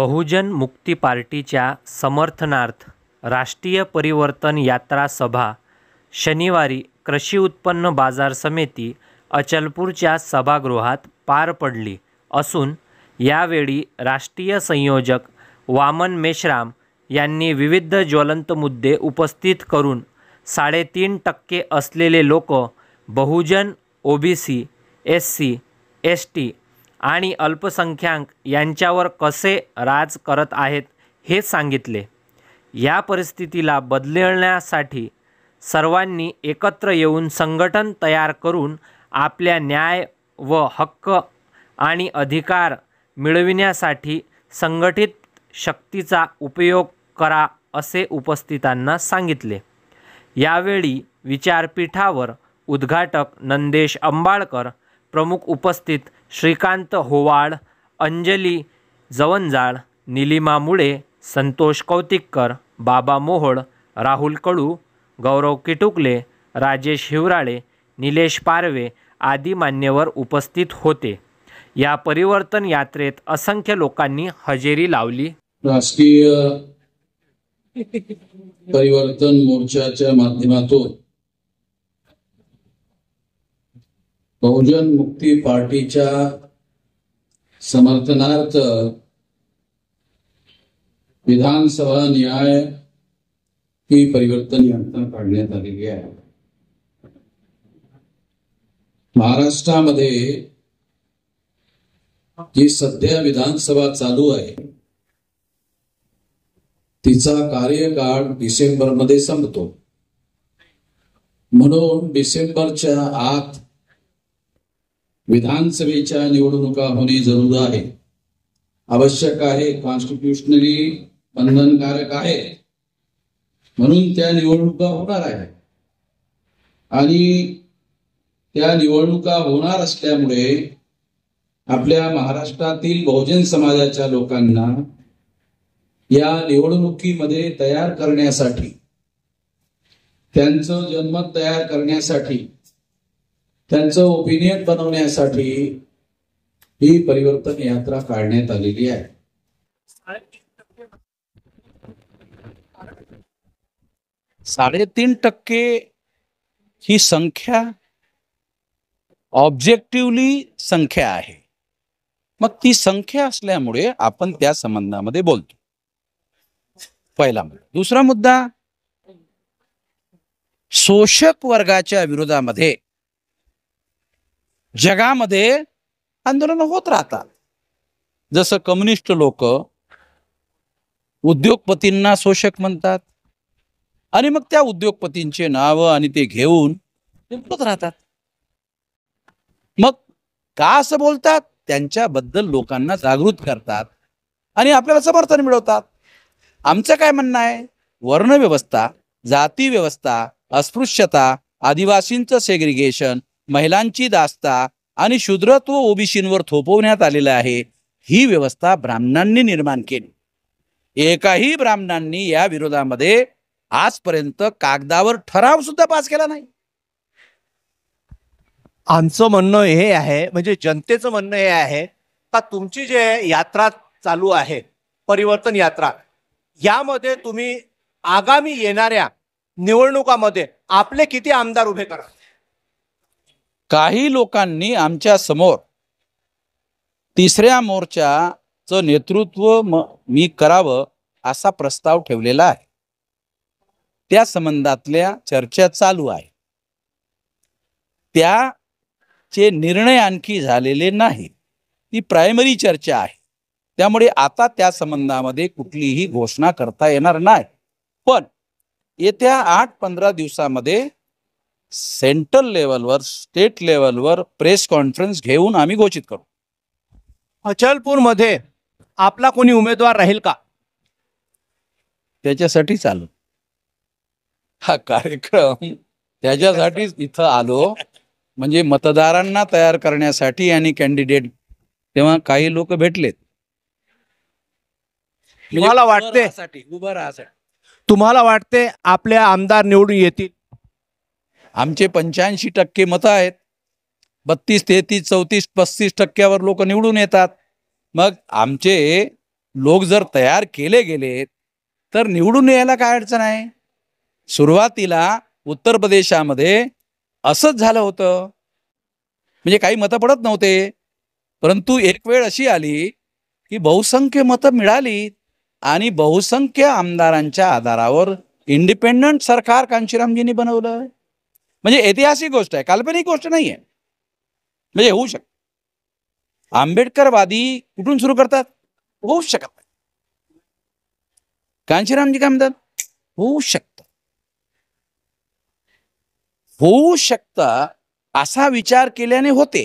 बहुजन मुक्ती पार्टीच्या समर्थनार्थ राष्ट्रीय परिवर्तन यात्रा सभा शनिवारी कृषी उत्पन्न बाजार समिती अचलपूरच्या सभागृहात पार पडली असून यावेळी राष्ट्रीय संयोजक वामन मेश्राम यांनी विविध ज्वलंत मुद्दे उपस्थित करून 3.5% असलेले लोक बहुजन, ओबीसी, एससी, एसटी आणि अल्पसंख्याक यांच्यावर कसे राज करत आहेत हे सांगितले। या परिस्थितीला बदलण्यासाठी सर्वांनी एकत्र येऊन संघटन तयार करून आपल्या न्याय व हक्क आणि अधिकार मिळविण्यासाठी संघटित शक्तीचा उपयोग करा असे उपस्थितांना सांगितले। यावेळी विचारपीठावर उद्घाटक नंदेश अंबाळकर, प्रमुख उपस्थित श्रीकांत होवाळ, अंजली जवंजाळ, निलिमा मुळे, संतोष कौतिककर, बाबा मोहोळ, राहुल कडू, गौरव किटुकले, राजेश हिवराळे, निलेश पारवे आदी मान्यवर उपस्थित होते। या परिवर्तन यात्रेत असंख्य लोकांनी हजेरी लावली। राष्ट्रीय परिवर्तन मोर्चाच्या माध्यमातून बहुजन मुक्ती पार्टीच्या समर्थनार्थ विधानसभा न्याय ही परिवर्तन यात्रा काढण्यात आलेली आहे। महाराष्ट्रामध्ये जी सध्या विधानसभा चालू आहे तिचा कार्यकाळ डिसेंबरमध्ये संपतो, म्हणून डिसेंबरच्या आत विधानसभेच्या निवडणुका होणे जरूर आहे, आवश्यक आहे, कॉन्स्टिट्यूशनली बंधनकारक आहे, म्हणून त्या निवडणुका होणार आहे। आणि त्या निवडणुका होणार असल्यामुळे आपल्या महाराष्ट्रातील बहुजन समाजाच्या लोकांना या निवडणुकीमध्ये तयार करण्यासाठी, त्यांचं जनमत तयार करण्यासाठी, त्यांचं ओपिनियन बनवण्यासाठी ही परिवर्तन यात्रा काढण्यात आलेली आहे। 3.5% ही संख्या ऑब्जेक्टिव्हली संख्या आहे, मग ती संख्या असल्यामुळे आपण त्या संबंधामध्ये बोलतो। पहिला मुद्दा। दुसरा मुद्दा, शोषक वर्गाच्या विरोधामध्ये जगामध्ये आंदोलन होत राहतात। जसं कम्युनिस्ट लोक उद्योगपतींना शोषक म्हणतात आणि मग त्या उद्योगपतींचे नाव आणि ते घेऊन ते बोलत राहतात। मग का असं बोलतात? त्यांच्याबद्दल लोकांना जागृत करतात आणि आपल्याला समर्थन मिळवतात। आमचं काय म्हणणं आहे? वर्णव्यवस्था, जाती व्यवस्था, अस्पृश्यता, आदिवासींचं सेग्रिगेशन, महिलांची दास्ता आणि शूद्रत्व ओबीसींवर थोपवण्यात आलेलं आहे, ही व्यवस्था ब्राह्मणांनी निर्माण केली। एकाही ब्राह्मणांनी या विरोधामध्ये आजपर्यंत कागदावर ठराव सुद्धा पास केला नाही। आमचं म्हणणं हे आहे, म्हणजे जनतेचं म्हणणं हे आहे का तुमची जे यात्रा चालू आहे परिवर्तन यात्रा, यामध्ये तुम्ही आगामी येणाऱ्या निवडणुकामध्ये आपले किती आमदार उभे करा? काही लोकांनी आमच्या समोर तिसऱ्या मोर्चाचं नेतृत्व मी करावं असा प्रस्ताव ठेवलेला आहे। त्या संबंधातल्या चर्चा चालू आहे, त्याचे निर्णय आणखी झालेले नाही, ती प्रायमरी चर्चा आहे। त्यामुळे आता त्या संबंधामध्ये कुठलीही घोषणा करता येणार नाही, पण येत्या 8-15 दिवसामध्ये सेंट्रल लेवलवर, स्टेट लेवलवर प्रेस कॉन्फरन्स घेऊन आम्ही घोषित करू। अचलपूरमध्ये आपला कोणी उमेदवार राहील का? त्याच्यासाठी चालू हा कार्यक्रम, त्याच्यासाठीच इथं आलो, म्हणजे मतदारांना तयार करण्यासाठी आणि कॅन्डिडेट। तेव्हा काही लोक भेटलेत। तुम्हाला वाटते उभं राहासाठी, तुम्हाला वाटते आपले आमदार निवडून येतील? आमचे 85% मतं आहेत, 32, 33, 34, 35% लोक निवडून येतात। मग आमचे लोक जर तयार केले गेले तर निवडून यायला काय अडचण आहे. सुरुवातीला उत्तर प्रदेशामध्ये असंच झालं होतं. म्हणजे काही मतं पडत नव्हते, परंतु एक वेळ अशी आली की बहुसंख्य मतं मिळाली आणि बहुसंख्य आमदारांच्या आधारावर इंडिपेंडंट सरकार कांशीरामजींनी बनवलं. म्हणजे ऐतिहासिक गोष्ट आहे, काल्पनिक गोष्ट नाही आहे. म्हणजे होऊ शकतं. आंबेडकरवादी कुठून सुरू करतात? होऊच शकत नाही. कांशीरामजी काय म्हणतात? होऊ शकतं. होऊ शकतं असा विचार केल्याने होते.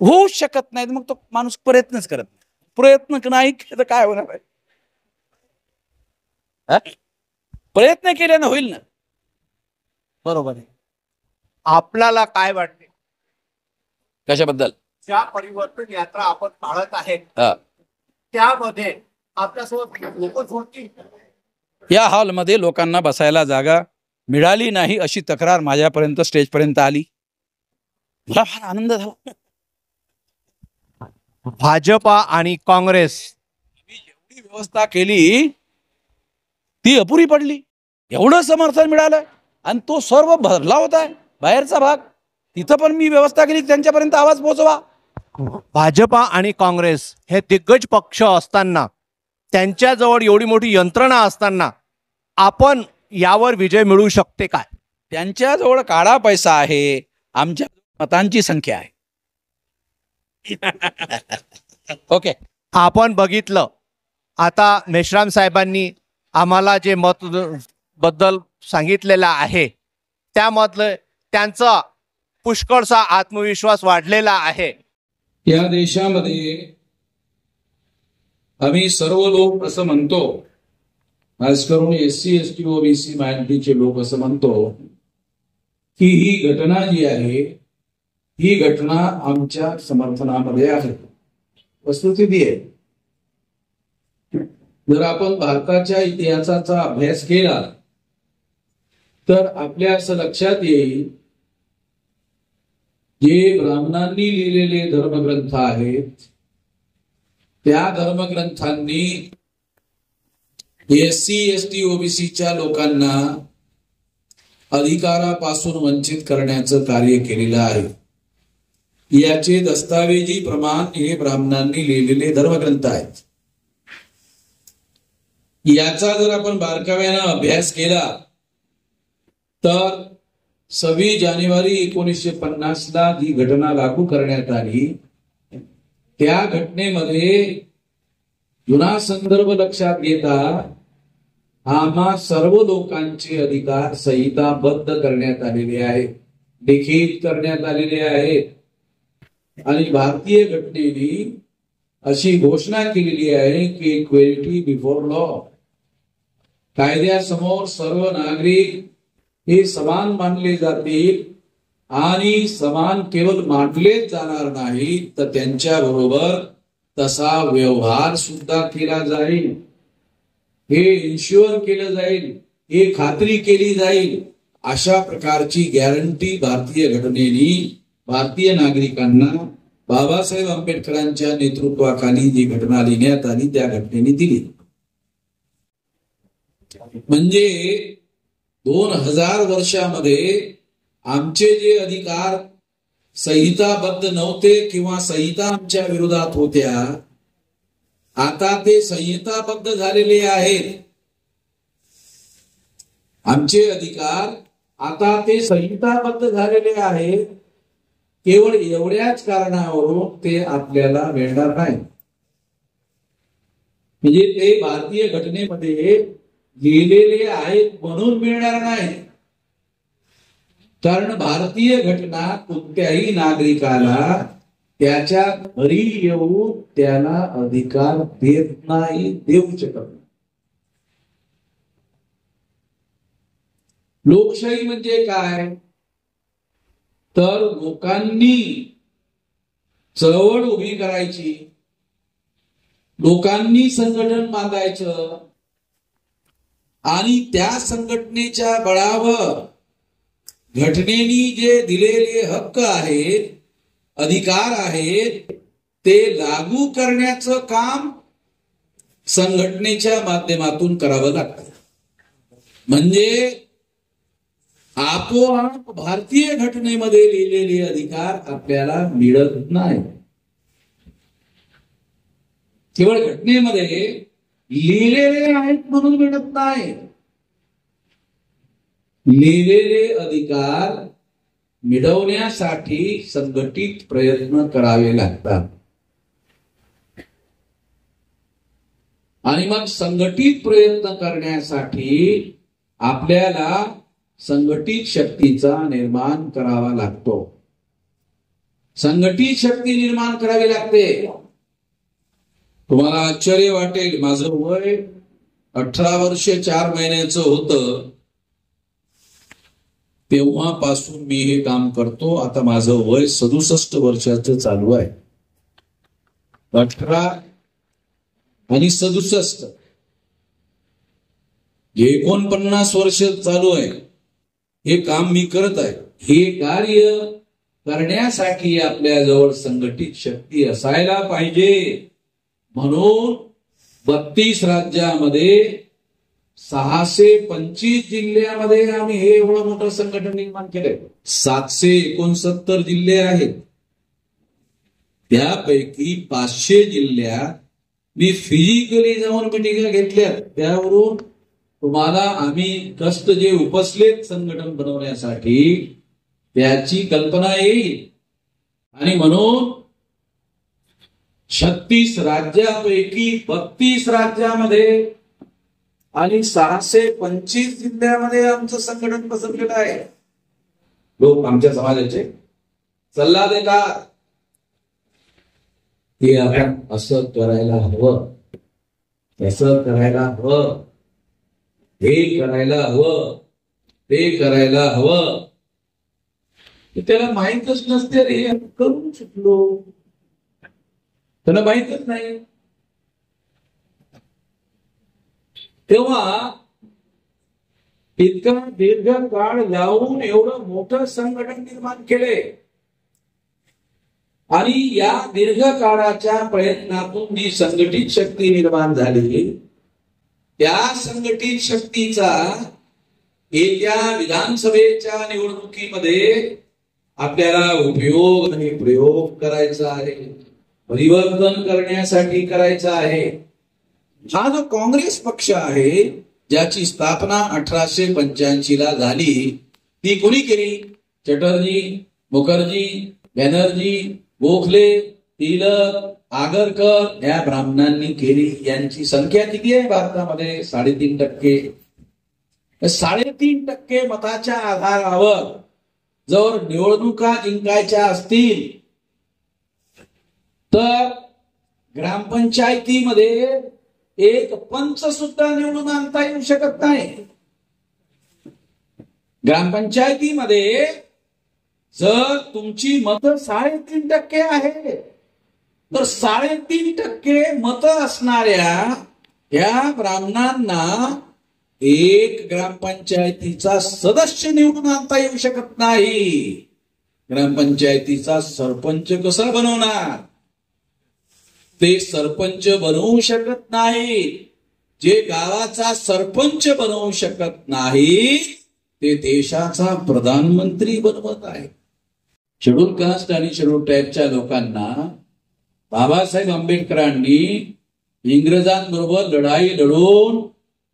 होऊ शकत नाही मग तो माणूस प्रयत्नच करत नाही. प्रयत्न नाही तर काय होणार आहे? प्रयत्न केल्याने होईल ना. बरोबर आहे. आपल्याला काय वाटते कशाबद्दल? ज्या परिवर्तन यात्रा आपण पाळत आहे हा, त्यामध्ये आपल्यासोबत लोक जोडतील. या हॉलमध्ये लोकांना बसायला जागा मिळाली नाही अशी तक्रार माझ्यापर्यंत स्टेजपर्यंत आली. मला फार आनंद झाला. भाजपा आणि काँग्रेस जेवढी व्यवस्था केली ती अपुरी पडली. एवढं समर्थन मिळालं आणि तो सर्व भरला होता बाहेरचा भाग. तिथं पण मी व्यवस्था केली त्यांच्यापर्यंत आवाज पोहोचवा. भाजपा आणि काँग्रेस हे दिग्गज पक्ष असताना, त्यांच्याजवळ एवढी मोठी यंत्रणा असताना आपण यावर विजय मिळू शकते काय? त्यांच्याजवळ काळा पैसा आहे, आमच्या मतांची संख्या आहे. ओके. आपण बघितलं आता मेश्राम साहेबांनी आम्हाला जे मत बद्दल सांगितलेलं आहे त्यामधलं त्यांचा पुष्कळसा आत्मविश्वास वाढलेला आहे. या देशामध्ये आम्ही सर्व लोक असं म्हणतो, खास करून SC ST OBC माहितीचे लोक असं म्हणतो की ही घटना जी आहे ही घटना आमच्या समर्थनामध्ये आहे. वस्तुस्थिती आहे. जर आपण भारताच्या इतिहासाचा अभ्यास केला तर आपल्या असं लक्षात येईल जे ब्राह्मणांनी लिहिलेले धर्मग्रंथ आहेत त्या धर्मग्रंथांनी SC ST OBCच्या लोकांना अधिकारापासून वंचित करण्याचं कार्य केलेलं आहे. याचे दस्तावेजी प्रमाण हे ब्राह्मणांनी लिहिलेले धर्मग्रंथ आहेत. याचा जर आपण बारकाव्यानं अभ्यास केला तर 26 जानेवारी 1950 जी घटना लागू करण्यात आली त्या घटनेमध्ये जुना संदर्भ लक्षात घेता आम्हा सर्व लोकांचे अधिकार संहिताबद्ध करण्यात आलेले आहेत, लिखित करण्यात आलेले आहेत. आणि भारतीय घटनेने अशी घोषणा केलेली आहे की इक्वेलिटी बिफोर लॉ, कायद्यासमोर सर्व नागरिक हे समान मानले जातील आणि समान केवळ मानलेच जाणार नाही तर त्यांच्या बरोबर तसा व्यवहार सुद्धा केला जाईल, हे इन्शुअर केलं जाईल, हे खात्री केली जाईल. अशा प्रकारची गॅरंटी भारतीय घटनेने भारतीय नागरिकांना बाबासाहेब आंबेडकरांच्या नेतृत्वाखाली जी घटना लिहिण्यात आली त्या घटनेने दिली. म्हणजे 2000 वर्षामध्ये आमचे जे अधिकार संहिताबद्ध नव्हते किंवा संहिता आमच्या विरोधात होत्या, आता ते संहिताबद्ध झालेले आहेत. आमचे अधिकार आता ते संहिताबद्ध झालेले आहेत. केवळ एवढ्याच कारणावरून ते आपल्याला मिळणार नाही. म्हणजे ते भारतीय घटनेमध्ये लिहिलेले आहेत म्हणून मिळणार नाही. कारण भारतीय घटना कोणत्याही नागरिकाला त्याच्या घरी येऊन त्याला अधिकार देत नाही, देऊ शकत नाही. लोकशाही म्हणजे काय तर लोकांनी चळवळ उभी करायची, लोकांनी संघटन बांधायचं आणि त्या संघटनेच्या बळावर घटनेने जे दिलेले हक्क आहेत, अधिकार आहेत ते लागू करण्याचं काम संघटनेच्या माध्यमातून करावं लागतं. म्हणजे आपोआप भारतीय घटनेमध्ये लिहिलेले अधिकार आपल्याला मिळत नाही. केवळ घटनेमध्ये लिहिलेले आहेत म्हणून मिळत नाही. लिहिलेले अधिकार मिळवण्यासाठी संघटित प्रयत्न करावे लागतात. आणि मग संघटित प्रयत्न करण्यासाठी आपल्याला संघटित शक्तीचा निर्माण करावा लागतो. संघटित शक्ती निर्माण करावी लागते. तुम्हाला आश्चर्य वाटेल, माझं वय 18 वर्ष 4 महिन्याचं होतं तेव्हापासून मी हे काम करतो. आता माझं वय 67 वर्षाचं चालू आहे. 18 आणि 67 49 वर्ष चालू आहे. हे काम मी करत आहे. हे कार्य करण्यासाठी आपल्याजवळ संघटित शक्ती असायला पाहिजे. म्हणून 32 राज्यामध्ये 625 जिल्ह्यामध्ये आम्ही हे एवढं मोठं संघटन निर्माण केलंय. 769 जिल्हे आहेत. त्यापैकी 500 जिल्ह्यात मी फिजिकली जाऊन मिटिंगा घेतल्या. त्यावरून तुम्हाला आम्ही कष्ट जे उपसलेत संघटन बनवण्यासाठी त्याची कल्पना येईल. आणि म्हणून 36 राज्यापैकी 32 राज्यामध्ये आणि 625 जिल्ह्यामध्ये आमचं संघटन पसरलेलं आहे. लोक आमच्या समाजाचे सल्ला देतात की आपण असं करायला हवं, तसं करायला हवं, हे करायला हवं, ते करायला हवं. त्याला माहीतच नसते. रे करून शिकलो, त्याला माहीतच नाही. तेव्हा इतका दीर्घ काळ लावून एवढं मोठं संघटन निर्माण केले. आणि या दीर्घ काळाच्या प्रयत्नातून जी संघटित शक्ती निर्माण झाली, त्या संघटित शक्तीचा येत्या विधानसभेच्या निवडणुकीमध्ये आपल्याला उपयोग आणि प्रयोग करायचा आहे. परिवर्तन करण्यासाठी करायचा आहे. हा जो काँग्रेस पक्ष आहे ज्याची स्थापना 1885 ला झाली, ती कोणी केली? चटर्जी, मुखर्जी, बॅनर्जी, गोखले, तिलक, आगरकर या ब्राह्मणांनी केली. यांची संख्या किती आहे भारतामध्ये? 3.5%. 3.5% मताच्या आधारावर जर निवडणुका जिंकायच्या असतील तर ग्रामपंचायतीमध्ये एक पंच सुद्धा निवडून आणता येऊ शकत नाही. ग्रामपंचायतीमध्ये जर तुमची मतं 3.5% आहे तर 3.5% मतं असणाऱ्या या ब्राह्मणांना एक ग्रामपंचायतीचा सदस्य निवडून आणता येऊ शकत नाही. ग्रामपंचायतीचा सरपंच कसा बनवणार? ते सरपंच बनवू शकत नाही. जे गावाचा सरपंच बनवू शकत नाही ते देशाचा प्रधानमंत्री बनवत आहे. शेड्यूल कास्ट आणि शेड्यूल ट्राईबच्या लोकांना बाबासाहेब आंबेडकरांनी इंग्रजांबरोबर लढाई लढून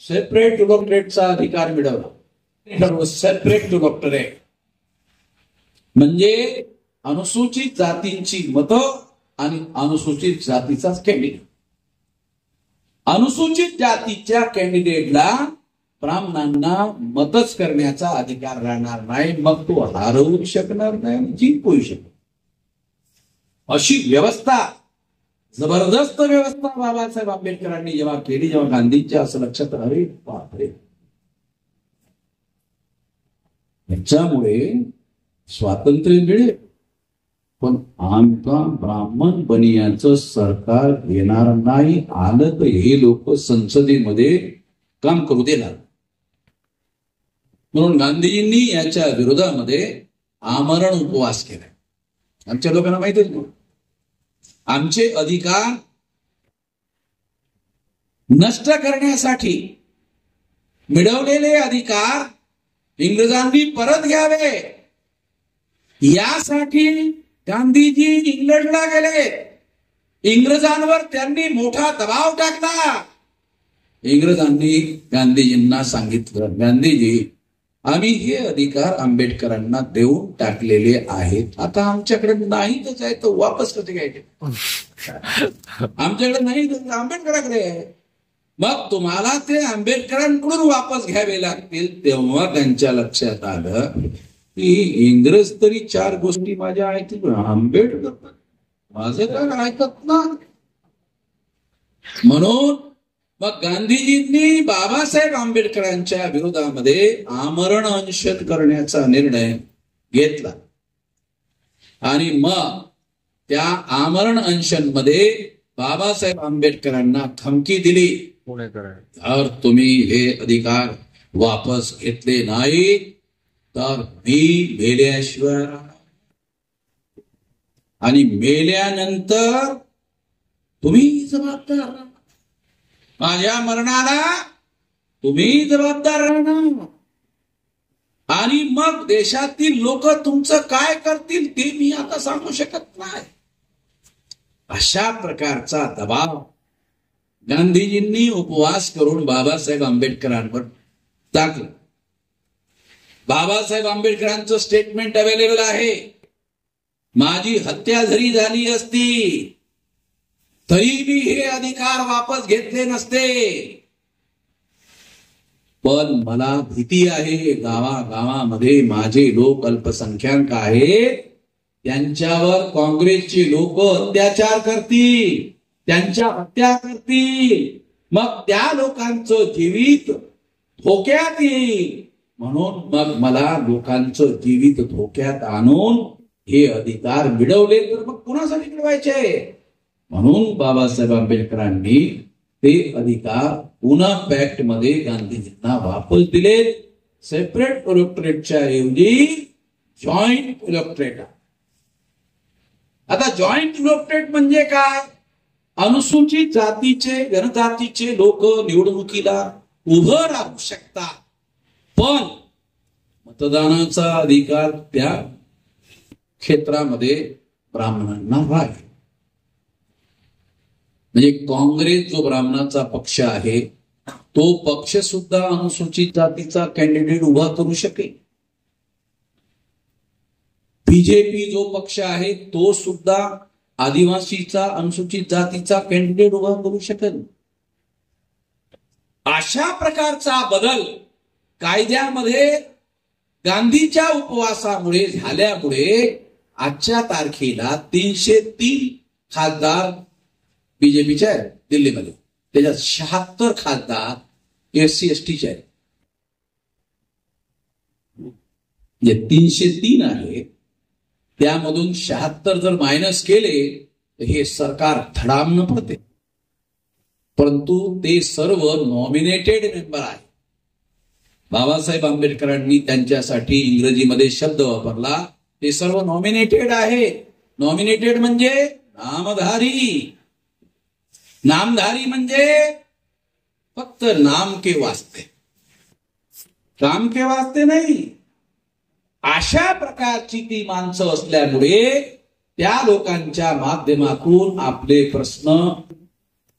सेपरेट इलेक्टोरेटचा अधिकार मिळवला. सेपरेट इलेक्टोरेट म्हणजे अनुसूचित जातींची मतं आणि अनुसूचित जातीचा कॅन्डिडेट. अनुसूचित जातीच्या कॅन्डिडेटला ब्राह्मणांना मतच करण्याचा अधिकार राहणार नाही. मग तो हरवू शकणार नाही, जिंकू शकणार. अशी व्यवस्था, जबरदस्त व्यवस्था बाबासाहेब आंबेडकरांनी जेव्हा केली, जेव्हा गांधींच्या असं लक्षात आले, बापरे, याच्यामुळे स्वातंत्र्य मिळेल पण आमचा ब्राह्मण बनियाचं सरकार घेणार नाही. आलं तर हे लोक संसदेमध्ये काम करू देणार. म्हणून गांधीजींनी याच्या विरोधामध्ये आमरण उपवास केला. आमच्या लोकांना माहितीच नाही आमचे अधिकार नष्ट करण्यासाठी मिळवलेले अधिकार इंग्रजांनी परत घ्यावे यासाठी गांधीजी इंग्लंडला गेले. इंग्रजांवर त्यांनी मोठा दबाव टाकला. इंग्रजांनी गांधीजींना सांगितलं, गांधीजी आम्ही हे अधिकार आंबेडकरांना देऊन टाकलेले आहेत, आता आमच्याकडे नाहीतच आहे तर वापस कसे घ्यायचे? आमच्याकडे नाही तर आंबेडकरांकडे आहे. मग तुम्हाला ते आंबेडकरांकडून वापस घ्यावे लागतील. तेव्हा त्यांच्या लक्षात आलं की इंग्रज तरी 4 गोष्टी माझ्या ऐकतील, आंबेडकर माझे काय ऐकत ना. म्हणून मग गांधीजींनी बाबासाहेब आंबेडकरांच्या विरोधामध्ये आमरण अनशन करण्याचा निर्णय घेतला आणि मग त्या आमरण अनशन मध्ये बाबासाहेब आंबेडकरांना धमकी दिली, तर तुम्ही हे अधिकार वापस घेतले नाही तर मी मेल्याशिवाय राहणार आणि मेल्यानंतर तुम्ही जबाबदार राहणार, माझ्या मरणाला तुम्ही जबाबदार राहणार आणि मग देशातील लोक तुमचं काय करतील ते मी आता सांगू शकत नाही. अशा प्रकारचा दबाव गांधीजींनी उपवास करून बाबासाहेब आंबेडकरांवर टाकला. बाबासाहेब आंबेडकरांचं स्टेटमेंट अवेलेबल आहे. माझी हत्या जरी झाली असती तरी मी हे अधिकार वापस घेतले नसते, पण मला भीती आहे गावागावामध्ये माझे लोक अल्पसंख्याक आहेत, त्यांच्यावर काँग्रेसचे लोक अत्याचार करतील, त्यांच्या हत्या करतील, मग त्या लोकांचं जीवित धोक्यात येईल. म्हणून मग मला लोकांचं जीवित धोक्यात आणून हे अधिकार मिळवले तर मग कुणासाठी मिळवायचे? म्हणून बाबासाहेब आंबेडकरांनी ते अधिकार पुन्हा पॅक्ट मध्ये गांधीजींना वापस दिले. सेपरेट इलेक्टोरेटच्या ऐवजी जॉईंट इलेक्टोरेट. आता जॉईंट इलेक्टोरेट म्हणजे काय? अनुसूचित जातीचे जनजातीचे लोक निवडणुकीला उभं राहू शकतात, पण मतदानाचा अधिकार त्या क्षेत्रामध्ये ब्राह्मणांना राहील. म्हणजे काँग्रेस जो ब्राह्मणाचा पक्ष आहे तो पक्ष सुद्धा अनुसूचित जातीचा कॅन्डिडेट उभा करू शकेल. बीजेपी जो पक्ष आहे तो सुद्धा आदिवासीचा अनुसूचित जातीचा कॅन्डिडेट उभा करू शकेल. अशा प्रकारचा बदल कायद्यामध्ये गांधीच्या उपवासामुळे झाल्यामुळे आजच्या तारखेला 303 खासदार बीजेपीचे आहेत दिल्लीमध्ये, त्याच्यात 76 खासदार SC STचे आहेत. जे 303 आहे त्यामधून 76 जर मायनस केले तर हे सरकार धडामनं पडते, परंतु ते सर्व नॉमिनेटेड मेंबर आहे. बाबासाहेब आंबेडकरांनी त्यांच्यासाठी इंग्रजीमध्ये शब्द वापरला, ते सर्व नॉमिनेटेड आहे. नॉमिनेटेड म्हणजे नामधारी. नामधारी म्हणजे फक्त नाम के वास्ते, काम के वास्ते नाही. अशा प्रकारची ती माणसं असल्यामुळे त्या लोकांच्या माध्यमातून आपले प्रश्न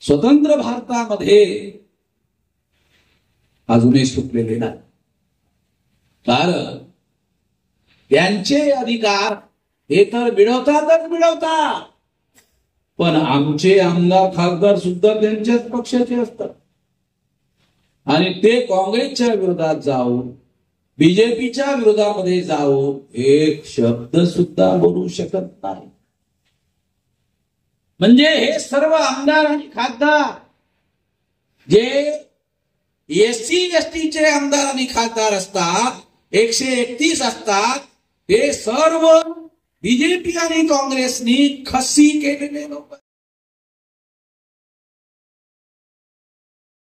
स्वतंत्र भारतामध्ये अजूनही सुटलेले नाही. कारण त्यांचे अधिकार हे तर मिळवतातच मिळवतात, पण आमचे आमदार खासदार सुद्धा त्यांच्याच पक्षाचे असतात आणि ते काँग्रेसच्या विरोधात जाऊन बीजेपीच्या विरोधामध्ये जाऊन एक शब्द सुद्धा बोलू शकत नाही. म्हणजे हे सर्व आमदार आणि खासदार जे SC STचे आमदार आणि खासदार असतात, 131 असतात, ते सर्व बीजेपी आणि काँग्रेसनी खसी केलेले लोक.